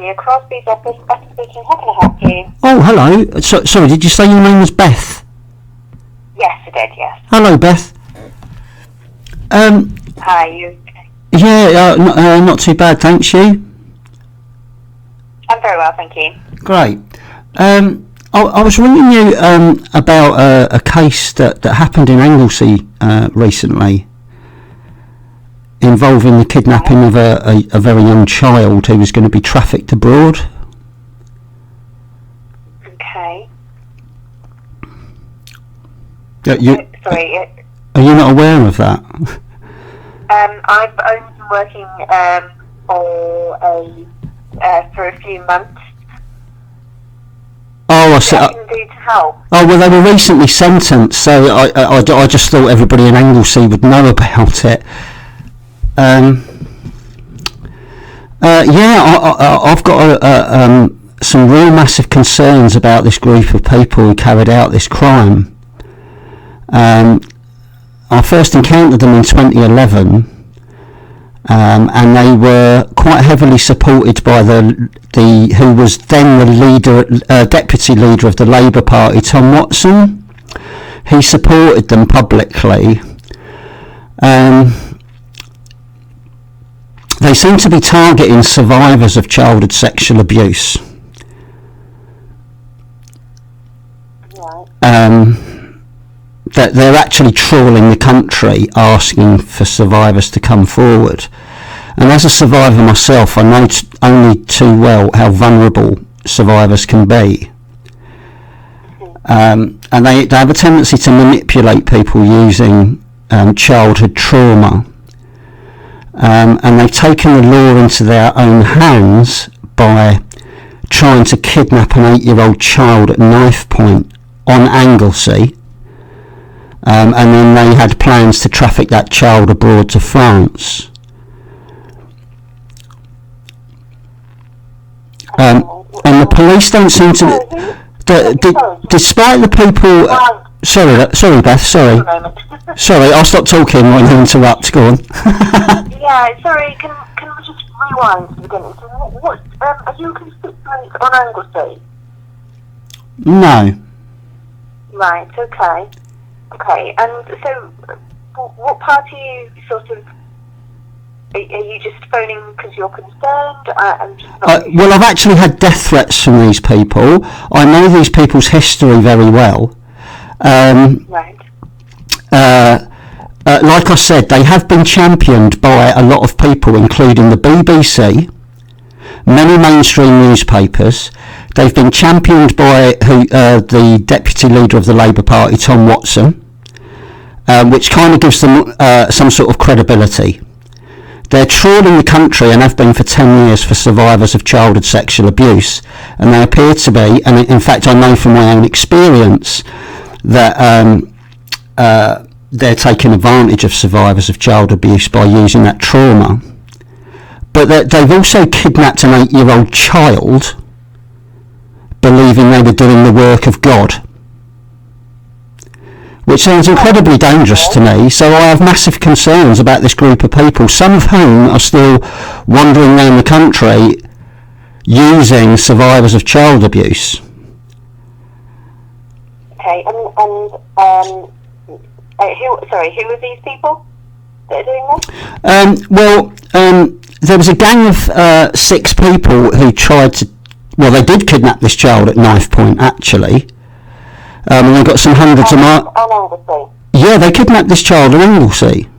Virginia, Crosbie's office. Beth speaking. How can I help you? Oh, hello. Sorry, did you say your name was Beth? Yes, I did. Yes. Hello, Beth. Hi. You? Yeah, not too bad, thanks. You? I'm very well, thank you. Great. I was ringing you about a case that happened in Anglesey recently, involving the kidnapping of a very young child who was going to be trafficked abroad. Okay. Sorry. Are you not aware of that? I've only been working for a few months. Oh, I see. What can I do to help? Oh, well, they were recently sentenced, so I just thought everybody in Anglesey would know about it. I've got some real massive concerns about this group of people who carried out this crime. I first encountered them in 2011, and they were quite heavily supported by who was then the deputy leader of the Labour Party, Tom Watson. He supported them publicly. They seem to be targeting survivors of childhood sexual abuse. That they're actually trawling the country asking for survivors to come forward. And as a survivor myself, I know only too well how vulnerable survivors can be. And they have a tendency to manipulate people using childhood trauma. And they've taken the law into their own hands by trying to kidnap an 8-year-old child at knife point on Anglesey. And then they had plans to traffic that child abroad to France. And the police don't seem to... despite the people... Sorry, Beth, sorry. Sorry, I'll stop talking when you interrupt. Go on. Yeah, sorry, can we just rewind to the beginning? So what are you a constituent on Anglesey? No. Right, okay. Okay, and so what part are you sort of... Are you just phoning because you're concerned? I'm just not well, I've actually had death threats from these people. I know these people's history very well. Right. Like I said, they have been championed by a lot of people, including the BBC, many mainstream newspapers. They've been championed by the deputy leader of the Labour Party, Tom Watson, which kind of gives them some sort of credibility. They're trawling the country and have been for 10 years for survivors of childhood sexual abuse, and they appear to be, and in fact I know from my own experience that they're taking advantage of survivors of child abuse by using that trauma. But they've also kidnapped an 8-year-old child, believing they were doing the work of God, which sounds incredibly dangerous to me. So I have massive concerns about this group of people, some of whom are still wandering around the country using survivors of child abuse. Okay, and who are these people that are doing this? There was a gang of 6 people who tried to... Well, they did kidnap this child at knife point, actually. And they got some hundreds of Anglesey. Yeah, they kidnapped this child in Anglesey.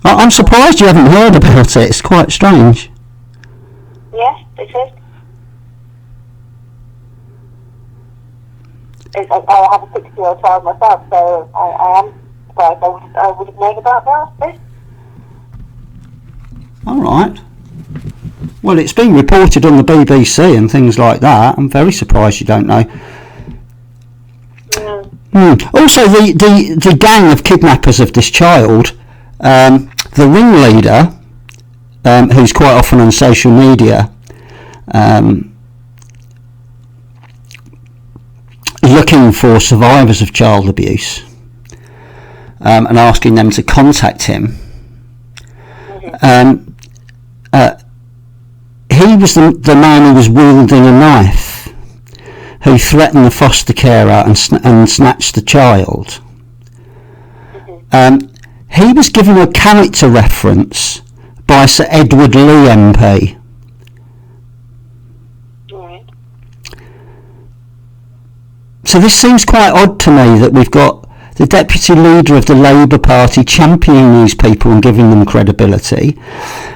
I'm surprised you haven't heard about it. It's quite strange. Yes, it is. I have a 6-year-old child myself, so I am surprised. I would have known about this. All right. Well, it's been reported on the BBC and things like that. I'm very surprised you don't know. Also, the gang of kidnappers of this child, the ringleader, who's quite often on social media, looking for survivors of child abuse and asking them to he was the man who was wielding a knife, who threatened the foster carer and snatched the child. He was given a character reference by Sir Edward Lee MP. Right. So this seems quite odd to me, that we've got the deputy leader of the Labour Party championing these people and giving them credibility,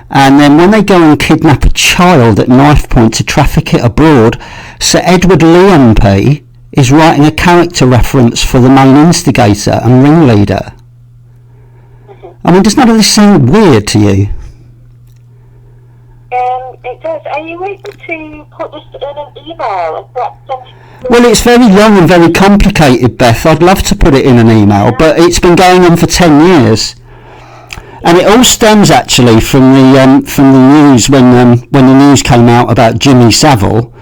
and then when they go and kidnap a child at knife point to traffic it abroad, Sir Edward Lee MP is writing a character reference for the main instigator and ringleader. I mean, does none of this seem weird to you? It does. Are you able to put this in an email and perhaps send it? Well, it's very long and very complicated, Beth. I'd love to put it in an email, but it's been going on for 10 years. And it all stems actually from the news when the news came out about Jimmy Savile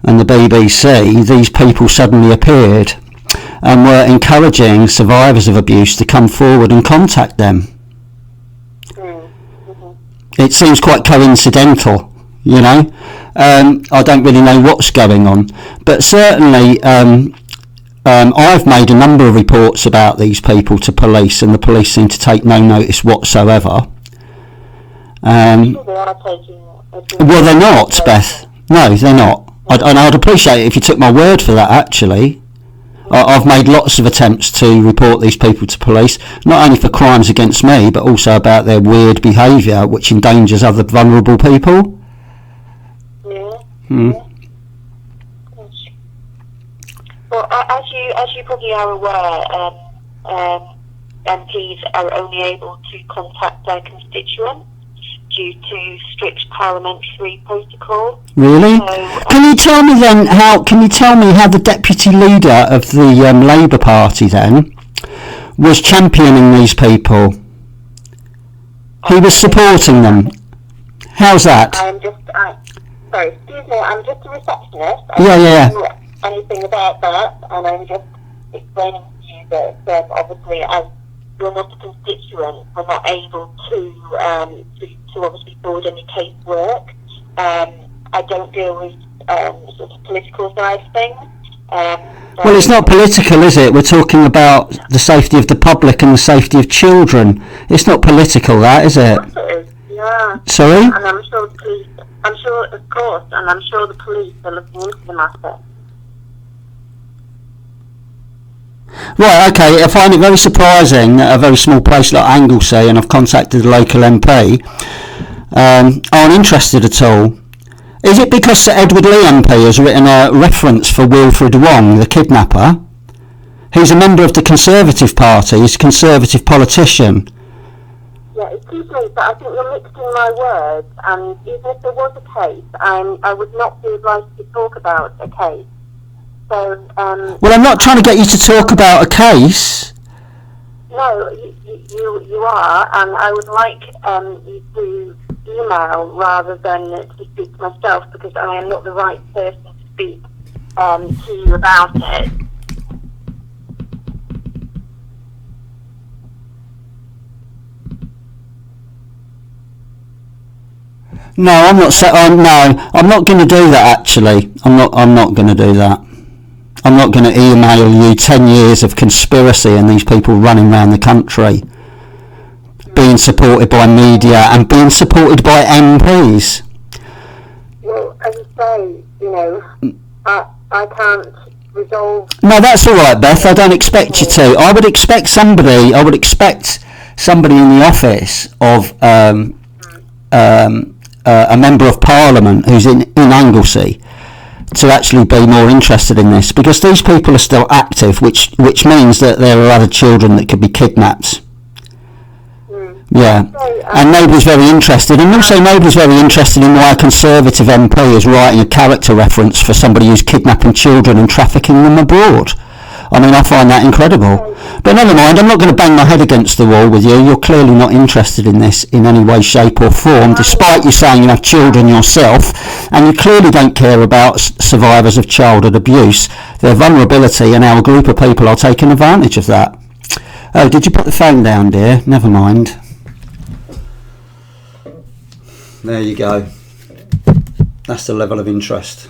and the BBC. These people suddenly appeared and were encouraging survivors of abuse to come forward and contact them. It seems quite coincidental, you know. I don't really know what's going on, but certainly I've made a number of reports about these people to police, and the police seem to take no notice whatsoever. Well, they're not, Beth. No, they're not. I'd appreciate it if you took my word for that, actually. I've made lots of attempts to report these people to police, not only for crimes against me, but also about their weird behaviour, which endangers other vulnerable people. Well, as you probably are aware, MPs are only able to contact their constituents due to strict parliamentary protocol. Really? Can you tell me how the deputy leader of the Labour Party then was championing these people? He was supporting them. How's that? Sorry, excuse me, I'm just a receptionist. I don't know anything about that, and I'm just explaining to you that obviously, as you're not a constituent, we're not able to obviously forward any casework. I don't deal with sort of political side of things. Well, it's not political, is it? We're talking about the safety of the public and the safety of children. It's not political, that, is it? Yes, it is. Yeah. Sorry? And I'm sure the police. Of course, and I'm sure the police are looking into the matter. Right, okay, I find it very surprising that a very small place like Anglesey, and I've contacted the local MP, aren't interested at all. Is it because Sir Edward Lee MP has written a reference for Wilfred Wong, the kidnapper? He's a member of the Conservative Party, he's a Conservative politician. Yeah, excuse me, but I think you're mixing my words, and even if there was a case, I would not be obliged to talk about a case. So, well, I'm not trying to get you to talk about a case. No, you are, and I would like you to email rather than to speak to myself, because I am not the right person to speak to you about it. No, I'm not. I'm not going to do that. Actually, I'm not going to do that. I'm not going to email you 10 years of conspiracy and these people running around the country, being supported by media and being supported by MPs. Well, as you say, you know, I can't resolve. No, that's all right, Beth. I don't expect you to. I would expect somebody in the office of a member of Parliament who's in Anglesey to actually be more interested in this, because these people are still active, which means that there are other children that could be kidnapped. Yeah, and nobody's very interested, and also nobody's very interested in why a Conservative MP is writing a character reference for somebody who's kidnapping children and trafficking them abroad. I mean, I find that incredible. But never mind, I'm not going to bang my head against the wall with you. You're clearly not interested in this in any way, shape or form, despite you saying you have children yourself, and you clearly don't care about survivors of childhood abuse, their vulnerability, and how a group of people are taking advantage of that. Oh, did you put the phone down, dear? Never mind. There you go. That's the level of interest.